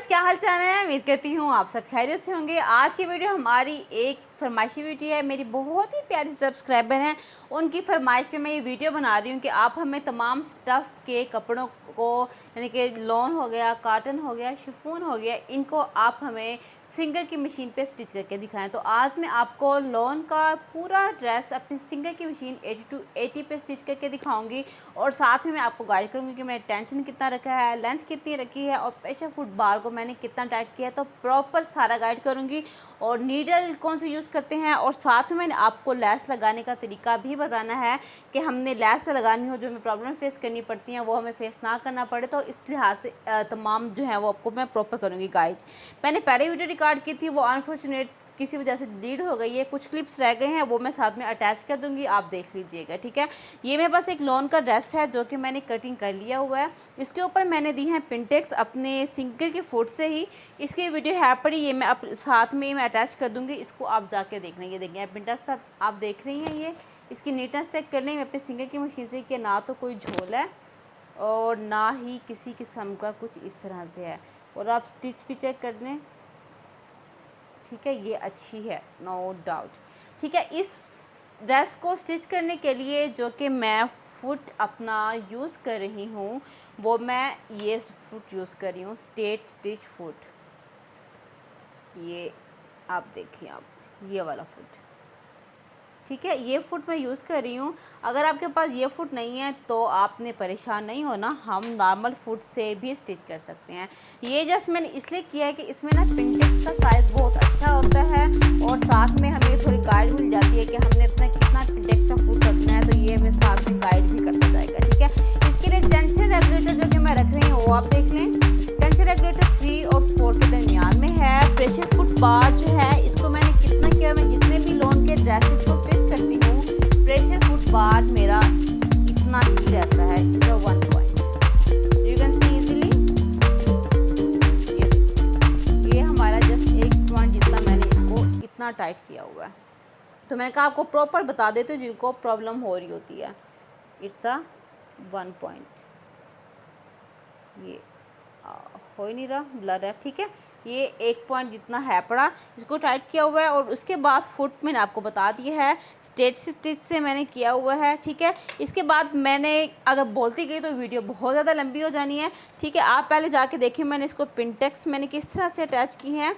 Viewers, क्या हाल चाल है। उम्मीद करती हूँ आप सब खैरियत से होंगे। आज की वीडियो हमारी एक फरमाइशी वीडियो है। मेरी बहुत ही प्यारी सब्सक्राइबर हैं, उनकी फरमाइश पे मैं ये वीडियो बना रही हूँ कि आप हमें तमाम स्टफ़ के कपड़ों को, यानी कि लॉन हो गया, काटन हो गया, शिफॉन हो गया, इनको आप हमें सिंगर की मशीन पे स्टिच करके दिखाएं। तो आज मैं आपको लॉन का पूरा ड्रेस अपनी सिंगर की मशीन 80 to 80 पे स्टिच करके दिखाऊंगी और साथ में मैं आपको गाइड करूँगी कि मैंने टेंशन कितना रखा है, लेंथ कितनी रखी है और प्रेशर फुट बार को मैंने कितना टाइट किया है। तो प्रॉपर सारा गाइड करूँगी और नीडल कौन सी यूज़ करते हैं और साथ में मैंने आपको लेस लगाने का तरीका भी बताना है कि हमने लेस लगानी हो, जो हमें प्रॉब्लम फेस करनी पड़ती हैं वो हमें फेस ना करना पड़े। तो इस लिहाज से तमाम जो है वो आपको मैं प्रॉपर करूँगी गाइड। मैंने पहले वीडियो रिकॉर्ड की थी, वो अनफॉर्चुनेट किसी वजह से डिलीट हो गई है, कुछ क्लिप्स रह गए हैं, वो मैं साथ में अटैच कर दूंगी, आप देख लीजिएगा, ठीक है। ये मेरे पास एक लॉन का ड्रेस है जो कि मैंने कटिंग कर लिया हुआ है। इसके ऊपर मैंने दी है पिंटेक्स अपने सिंगर के फुट से ही। इसकी वीडियो है पड़ी, ये मैं साथ में मैं अटैच कर दूंगी, इसको आप जाके देखना। ये देखिए पिंटेक्स आप देख रही हैं, ये इसकी नीटनेस चेक कर लें। मैं अपने सिंगर की मशीन से कि ना तो कोई झोल है और ना ही किसी किस्म का कुछ इस तरह से है। और आप स्टिच भी चेक कर लें, ठीक है, ये अच्छी है, नो डाउट, ठीक है। इस ड्रेस को स्टिच करने के लिए जो कि मैं फुट अपना यूज़ कर रही हूँ, वो मैं ये फुट यूज़ कर रही हूँ, स्ट्रेट स्टिच फुट। ये आप देखिए, आप ये वाला फुट, ठीक है, ये फुट मैं यूज़ कर रही हूँ। अगर आपके पास ये फुट नहीं है तो आपने परेशान नहीं होना, हम नॉर्मल फुट से भी स्टिच कर सकते हैं। ये जस्ट मैंने इसलिए किया है कि इसमें ना पिंटेक्स का साइज़ बहुत अच्छा होता है और साथ में हमें थोड़ी गाइड मिल जाती है कि हमने अपना कितना पिंटेक्स का फुट रखना है, तो ये हमें साथ में गाइड भी करता जाएगा, ठीक है। इसके लिए टेंशन रेगुलेटर जो कि मैं रख रही हूँ वो आप देख लें। टेंशन रेगुलेटर 3 और 4 के दरमियान में है। प्रेशर फुट बार जो है इसको मैंने कितना किया, मैं जितने भी लॉन के ड्रेसेस को स्टिच करती हूँ, प्रेशर फुट बार मेरा इतना ही रहता है, 1 point. You can see easily, ये हमारा जस्ट 1 पॉइंट जितना मैंने इसको इतना टाइट किया हुआ है। तो मैंने कहा आपको प्रॉपर बता देती हूँ जिनको प्रॉब्लम हो रही होती है। इट्स अ 1 पॉइंट, ये हो ही नहीं रहा, ब्लर है, ठीक है। ये 1 पॉइंट जितना है पड़ा, इसको टाइट किया हुआ है। और उसके बाद फुट मैंने आपको बता दिया है, स्ट्रेट स्टिच से मैंने किया हुआ है, ठीक है। इसके बाद मैंने अगर बोलती गई तो वीडियो बहुत ज़्यादा लंबी हो जानी है, ठीक है। आप पहले जाके देखिए मैंने इसको पिंटेक्स मैंने किस तरह से अटैच की हैं,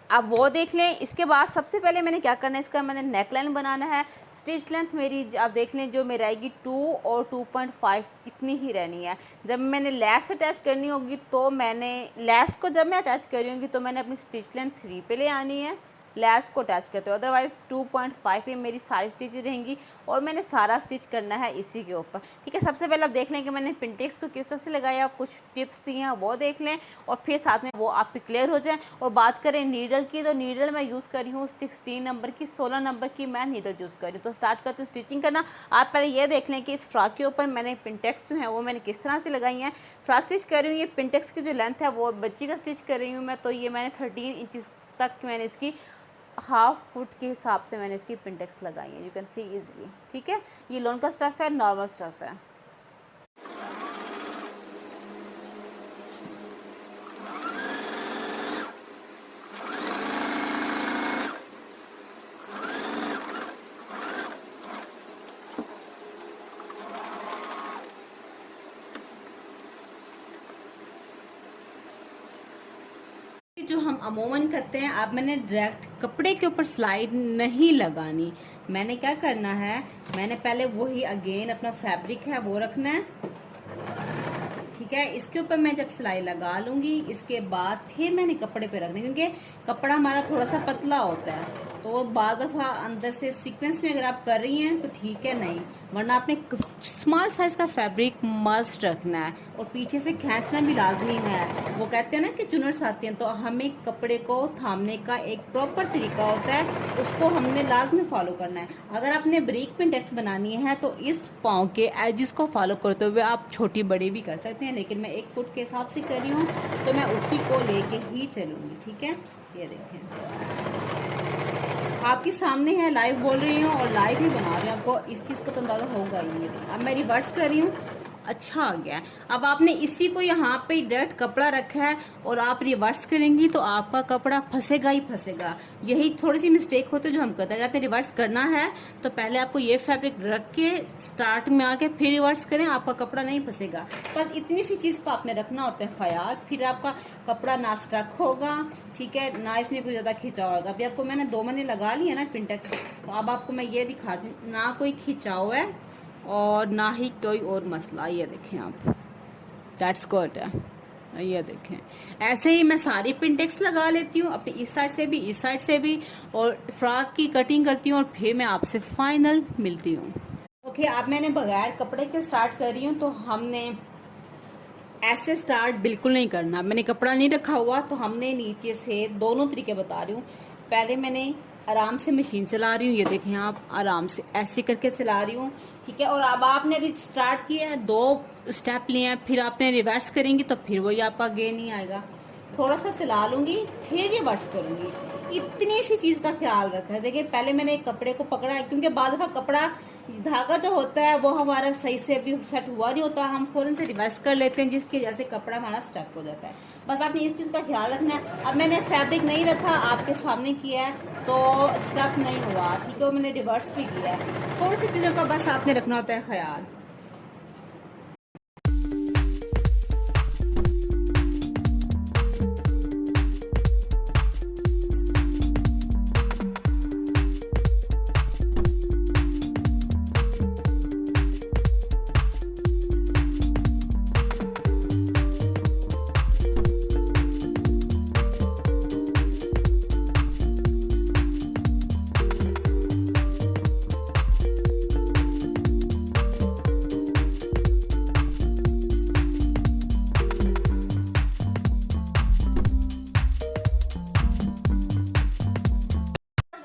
आप वो देख लें। इसके बाद सबसे पहले मैंने क्या करना है, इसका मैंने नेक लाइन बनाना है। स्टिच लेंथ मेरी आप देख लें जो मेरी आएगी 2 और 2.5 इतनी ही रहनी है। जब मैंने लेस अटैच करनी होगी तो मैंने लेस को जब मैं अटैच कर रही होंगी तो मैंने अपनी स्टिच लेंथ 3 पे ले आनी है, लेस को अटैच करते हो। अदरवाइज़ 2.5 ये मेरी सारी स्टिचेज रहेंगी और मैंने सारा स्टिच करना है इसी के ऊपर, ठीक है। सबसे पहले आप देख लें कि मैंने पिंटेक्स को किस तरह से लगाया, कुछ टिप्स दी हैं वो देख लें और फिर साथ में वो आपकी क्लियर हो जाए। और बात करें नीडल की, तो नीडल मैं यूज़ कर रही हूँ 16 नंबर की, 16 नंबर की मैं नीडल यूज़ कर रही हूँ। तो स्टार्ट करती हूँ स्टिचिंग करना। आप पहले ये देख लें कि इस फ्रॉक के ऊपर मैंने पिंटेक्स जो हैं वो मैंने किस तरह से लगाई हैं। फ्रॉक स्टिच कर रही हूँ, ये पिंटेक्स की जो लेंथ है वो बच्ची का स्टिच कर रही हूँ मैं, तो ये मैंने 13 इंचज़ तक मैंने इसकी हाफ फुट के हिसाब से मैंने इसकी पिंटेक्स लगाई है, यू कैन सी इजीली, ठीक है। ये लॉन का स्टफ़ है, नॉर्मल स्टफ़ है। जो हम अमूमन करते हैं, अब मैंने डायरेक्ट कपड़े के ऊपर स्लाइड नहीं लगानी। मैंने क्या करना है, मैंने पहले वही अगेन अपना फैब्रिक है वो रखना है, ठीक है। इसके ऊपर मैं जब सिलाई लगा लूंगी इसके बाद फिर मैंने कपड़े पे रखना, क्योंकि कपड़ा हमारा थोड़ा सा पतला होता है तो बाद दफा अंदर से सीक्वेंस में अगर आप कर रही हैं तो ठीक है, नहीं वरना आपने स्मॉल साइज का फैब्रिक मस्ट रखना है और पीछे से खींचना भी लाजमी है। वो कहते हैं ना कि चुनर्स आती हैं, तो हमें कपड़े को थामने का एक प्रॉपर तरीका होता है, उसको हमने लाजमी फॉलो करना है। अगर आपने ब्रीक पिंटेक्स बनानी है तो इस पाँव के एजिस को फॉलो करते हुए आप छोटी बड़ी भी कर सकते हैं, लेकिन मैं 1 फुट के हिसाब से कर रही हूँ तो मैं उसी को लेके ही चलूंगी, ठीक है। ये देखें आपके सामने है, लाइव बोल रही हूँ और लाइव ही बना रही हूँ, आपको इस चीज़ को तो अंदाजा होगा ही नहीं। अब मैं रिवर्स कर रही हूँ, अच्छा आ गया है। अब आपने इसी को यहाँ पे डायरेक्ट कपड़ा रखा है और आप रिवर्स करेंगी तो आपका कपड़ा फंसेगा ही फंसेगा। यही थोड़ी सी मिस्टेक होती है जो हम करते हैं। अगर रिवर्स करना है तो पहले आपको ये फैब्रिक रख के स्टार्ट में आके फिर रिवर्स करें, आपका कपड़ा नहीं फंसेगा। बस इतनी सी चीज का आपने रखना होता है ख्याल, फिर आपका कपड़ा ना स्टक होगा, ठीक है, ना इसमें कुछ ज्यादा खिंचाव होगा। अभी आपको मैंने 2 महीने लगा लिए ना पिंटेक्स, तो अब आपको मैं ये दिखा दूँ, ना कोई खिंचाव है और ना ही कोई और मसला। ये देखें आप, दैट्स गुड है। ये देखें, ऐसे ही मैं सारी पिंटेक्स लगा लेती हूँ अपनी इस साइड से भी, इस साइड से भी, और फ्रॉक की कटिंग करती हूँ और फिर मैं आपसे फाइनल मिलती हूँ। ओके, अब मैंने बगैर कपड़े के स्टार्ट कर रही हूँ। तो हमने ऐसे स्टार्ट बिल्कुल नहीं करना। मैंने कपड़ा नहीं रखा हुआ, तो हमने नीचे से दोनों तरीके बता रही हूँ। पहले मैंने आराम से मशीन चला रही हूँ, ये देखें आप, आराम से ऐसे करके चला रही हूँ, ठीक है। और अब आपने अभी स्टार्ट किया है, 2 स्टेप लिए हैं, फिर आपने रिवर्स करेंगी तो फिर वही आपका गेन नहीं आएगा। थोड़ा सा चला लूंगी फिर रिवर्स करूंगी, इतनी सी चीज का ख्याल रखा है। देखिए पहले मैंने एक कपड़े को पकड़ा है, क्योंकि बाद दफा कपड़ा धागा जो होता है वो हमारा सही से भी सेट हुआ नहीं होता, हम फौरन से रिवर्स कर लेते हैं, जिसकी वजह से कपड़ा हमारा स्टक हो जाता है। बस आपने इस चीज का ख्याल रखना है। अब मैंने फैब्रिक नहीं रखा, आपके सामने किया है तो स्टक नहीं हुआ, ठीक है। मैंने रिवर्स भी किया है। थोड़ी सी चीजों का बस आपने रखना होता है ख्याल।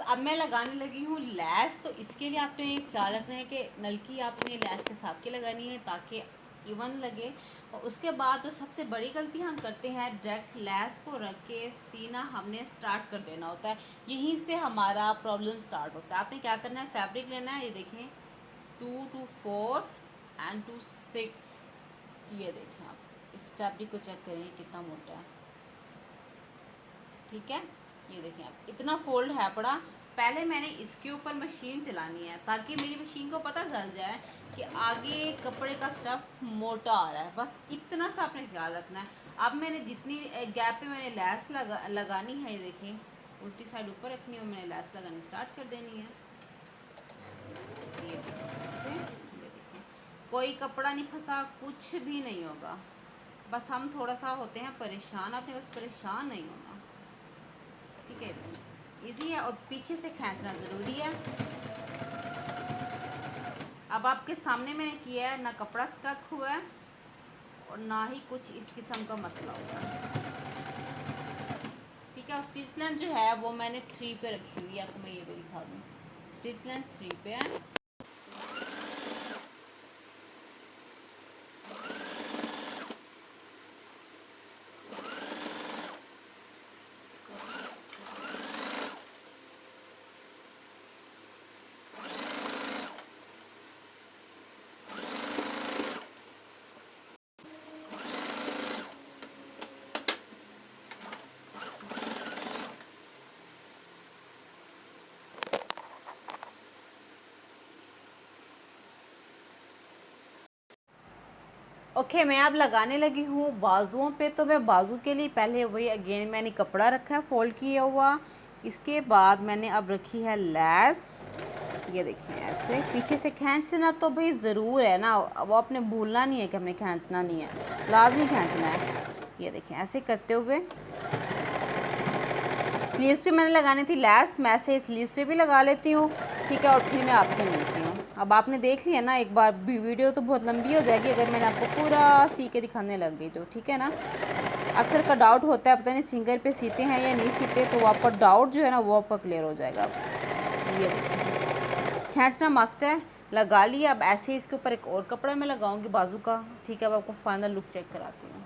अब मैं लगाने लगी हूँ लैस। तो इसके लिए आपने ख्याल रखना है कि नलकी आपने लैस के साथ के लगानी है ताकि इवन लगे। और उसके बाद जो सबसे बड़ी गलती हम करते हैं, डायरेक्ट लैस को रख के सीना हमने स्टार्ट कर देना होता है, यहीं से हमारा प्रॉब्लम स्टार्ट होता है। आपने क्या करना है, फैब्रिक लेना है, ये देखें 2 to 4 and to 6। ये देखें आप, इस फैब्रिक को चेक करें कितना मोटा है, ठीक है। ये देखें आप, इतना फोल्ड है पड़ा। पहले मैंने इसके ऊपर मशीन चलानी है ताकि मेरी मशीन को पता चल जाए कि आगे कपड़े का स्टफ़ मोटा आ रहा है। बस इतना सा आपने ख्याल रखना है। अब मैंने जितनी गैप पे मैंने लैस लगानी है, ये देखें उल्टी साइड ऊपर रखनी है और मैंने लैस लगानी स्टार्ट कर देनी है। ये देखें, कोई कपड़ा नहीं फंसा, कुछ भी नहीं होगा। बस हम थोड़ा सा होते हैं परेशान, आपने बस परेशान नहीं होना, ठीक है। इजी है और पीछे से खींचना ज़रूरी है। अब आपके सामने मैंने किया है, ना कपड़ा स्टक हुआ है और ना ही कुछ इस किस्म का मसला हुआ है, ठीक है। और स्टिच लेंथ जो है वो मैंने 3 पे रखी हुई है, आपको मैं ये भी दिखा दूँ। स्टिच लेंथ 3 पे है। ओके, मैं अब लगाने लगी हूँ बाजुओं पे। तो मैं बाजू के लिए पहले वही अगेन मैंने कपड़ा रखा है फोल्ड किया हुआ। इसके बाद मैंने अब रखी है लैस। ये देखिए ऐसे पीछे से खींचना तो भाई ज़रूर है ना, वो आपने भूलना नहीं है कि हमने खींचना नहीं है, लाजमी खींचना है। ये देखिए ऐसे करते हुए स्लीव्स पे मैंने लगानी थी लैस, मैं ऐसे स्लीव्स पे भी लगा लेती हूँ, ठीक है। और फिर मैं आपसे मिलती हूँ। अब आपने देख लिया ना, एक बार वीडियो तो बहुत लंबी हो जाएगी अगर मैंने आपको पूरा सी के दिखाने लग गई तो, ठीक है ना। अक्सर का डाउट होता है पता नहीं सिंगल पे सीते हैं या नहीं सीते, तो आपका डाउट जो है ना वो आपका क्लियर हो जाएगा। ये देखिए खींचना मस्ट है, लगा लिया। अब ऐसे ही इसके ऊपर एक और कपड़ा मैं लगाऊंगी बाजू का, ठीक है। अब आपको फाइनल लुक चेक कराती हूँ।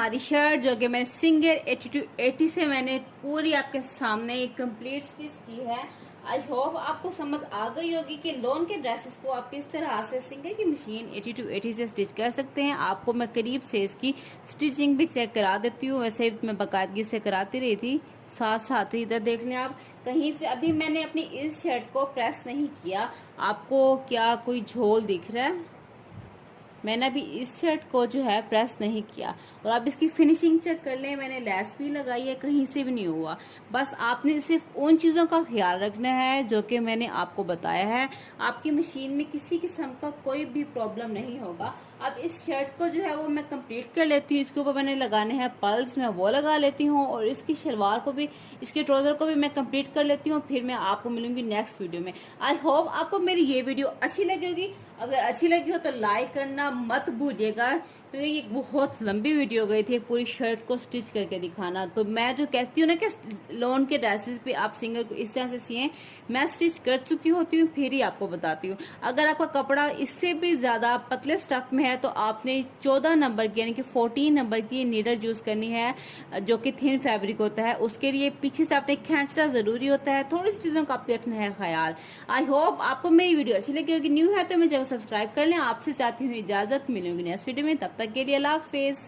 हमारी शर्ट जो कि मैंने सिंगर 8280 से मैंने पूरी आपके सामने कंप्लीट स्टिच की है। आई होप आपको समझ आ गई होगी कि लॉन के ड्रेसेस को आप किस तरह से सिंगर की मशीन 8280 से स्टिच कर सकते हैं। आपको मैं करीब से इसकी स्टिचिंग भी चेक करा देती हूँ, वैसे मैं बाकायदगी से कराती रही थी, साथ साथ ही इधर देख लें आप। कहीं से अभी मैंने अपनी इस शर्ट को प्रेस नहीं किया। आपको क्या कोई झोल दिख रहा है? मैंने अभी इस शर्ट को जो है प्रेस नहीं किया। और आप इसकी फिनिशिंग चेक कर लें, मैंने लेस भी लगाई है, कहीं से भी नहीं हुआ। बस आपने सिर्फ उन चीज़ों का ख्याल रखना है जो कि मैंने आपको बताया है। आपकी मशीन में किसी किस्म का कोई भी प्रॉब्लम नहीं होगा। अब इस शर्ट को जो है वो मैं कंप्लीट कर लेती हूँ। इसके ऊपर मैंने लगाने हैं पल्स, मैं वो लगा लेती हूँ। और इसकी शलवार को भी, इसके ट्राउजर को भी मैं कंप्लीट कर लेती हूँ। फिर मैं आपको मिलूंगी नेक्स्ट वीडियो में। आई होप आपको मेरी ये वीडियो अच्छी लगेगी। अगर अच्छी लगी हो तो लाइक करना मत भूलिएगा, क्योंकि ये बहुत लंबी वीडियो हो गई थी पूरी शर्ट को स्टिच करके दिखाना। तो मैं जो कहती हूँ ना कि लॉन के ड्रेसेस पे आप सिंगर को इस तरह से सिए, मैं स्टिच कर चुकी होती हूँ फिर ही आपको बताती हूँ। अगर आपका कपड़ा इससे भी ज्यादा पतले स्टफ में है तो आपने 14 नंबर की यानी कि 14 नंबर की नीडल यूज करनी है, जो कि थिन फैब्रिक होता है। उसके लिए पीछे से आपने खींचना जरूरी होता है। थोड़ी सी चीजों का आप रखना है ख्याल। आई होप आपको मेरी वीडियो अच्छी लगी होगी। न्यू है तो मेरे चैनल सब्सक्राइब कर लें। आपसे चाहती हूँ इजाजत, मिलूंगी नेक्स्ट वीडियो में। तब तक के लिए अल्लाह हाफिज।